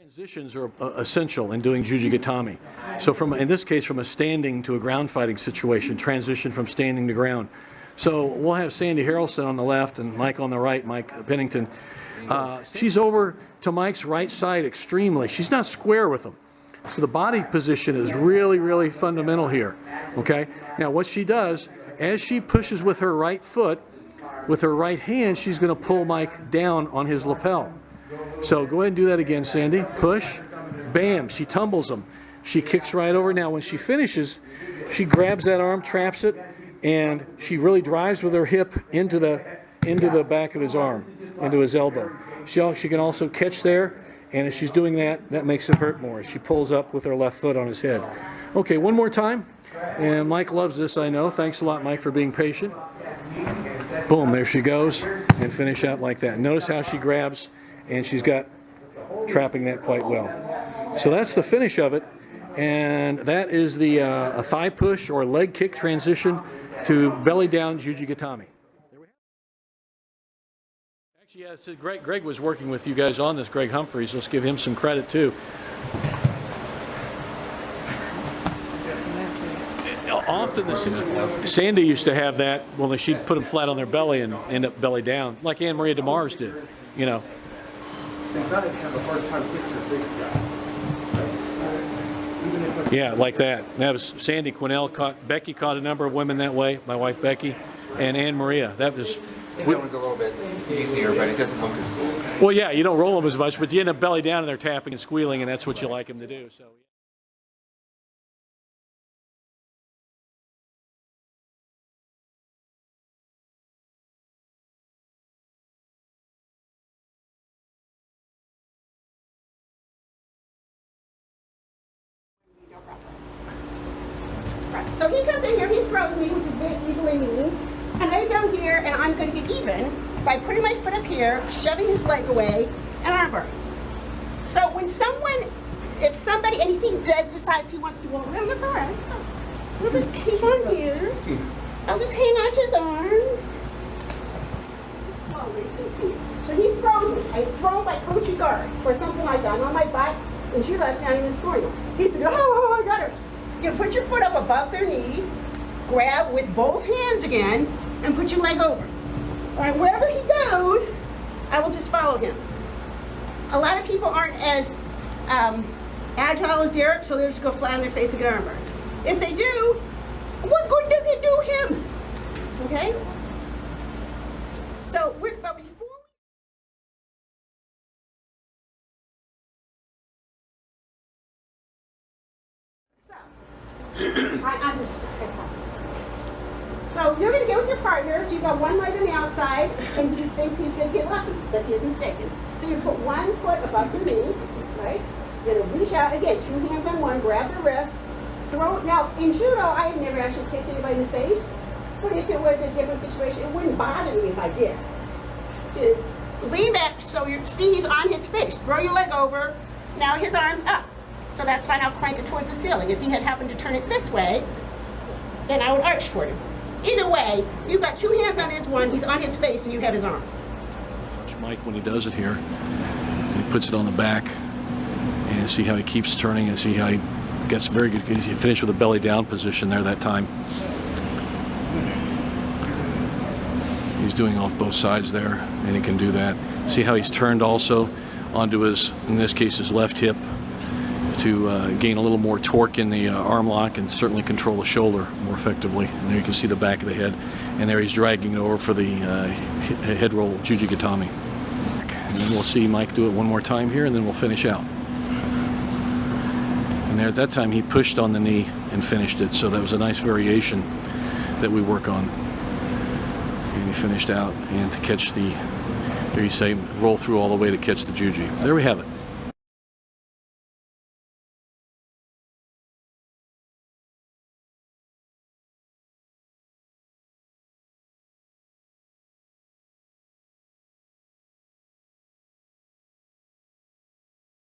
Transitions are essential in doing Juji Gatame. So in this case, from a standing to a ground fighting situation, transition from standing to ground. So we'll have Sandy Harrelson on the left and Mike on the right, Mike Pennington. She's over to Mike's right side extremely. She's not square with him. So the body position is really, really fundamental here. Okay? Now what she does, as she pushes with her right foot, with her right hand, she's going to pull Mike down on his lapel. So go ahead and do that again, Sandy. Push, bam, she tumbles him. She kicks right over. Now when she finishes, she grabs that arm, traps it, and she really drives with her hip into the back of his arm, into his elbow. She can also catch there, and as she's doing that, that makes it hurt more. She pulls up with her left foot on his head. Okay, one more time. And Mike loves this, I know. Thanks a lot, Mike, for being patient. Boom, there she goes, and finish out like that. Notice how she grabs, and she's got trapping that quite well. So that's the finish of it, and that is the a thigh push or leg kick transition to belly down Juji Gatame. Actually, yeah, so Greg was working with you guys on this, Greg Humphreys. Let's give him some credit too. Often Sandy used to have that when she'd put them flat on their belly and end up belly down, like Anne Maria DeMars did, you know. Yeah, like that. That was Sandy Quinnell. Becky caught a number of women that way, my wife Becky, and Anne Maria. That was... I think that one's a little bit easier, but it doesn't look as cool. Well, yeah, you don't roll them as much, but you end up belly down and they're tapping and squealing, and that's what you like them to do. So. So he comes in here, he throws me, which is very evilly mean, and I down here, and I'm going to get even by putting my foot up here, shoving his leg away, and armbar. So when if somebody, and if he decides he wants to walk around, that's all right. So we'll just keep on here. I'll just hang on to his arm. Slowly, so he throws me. I throw my Kochi guard, or something like that. I'm on my butt, and she lets me out in the scoring. He says, oh, I got her. You put your foot up above their knee, grab with both hands again, and put your leg over. All right, wherever he goes, I will just follow him. A lot of people aren't as agile as Derek, so they'll just go flat on their face and get armbar. If they do, what good does it do him? Okay? So, but before So you're going to get with your partner, so you've got one leg on the outside, and he thinks he's going to get lucky, but he's mistaken. So you put one foot above your knee, right? You're going to reach out, again, two hands on one, grab the wrist, throw it. Now, in judo, I had never actually kicked anybody in the face, but if it was a different situation, it wouldn't bother me if I did. Just lean back so you see he's on his face. Throw your leg over, now his arm's up. So that's fine, I'll crank it towards the ceiling. If he had happened to turn it this way, then I would arch toward him. Either way, you've got two hands on his one, he's on his face, and you have his arm. Watch Mike when he does it here. He puts it on the back, and see how he keeps turning, and see how he gets very good. He finished with a belly down position there that time. He's doing off both sides there, and he can do that. See how he's turned also onto his, in this case, his left hip, to gain a little more torque in the arm lock and certainly control the shoulder more effectively. And there you can see the back of the head. And there he's dragging it over for the head roll Juji Gatame. And then we'll see Mike do it one more time here, and then we'll finish out. And there at that time he pushed on the knee and finished it. So that was a nice variation that we work on. And he finished out, and to catch the, there you say, roll through all the way to catch the Juji. There we have it.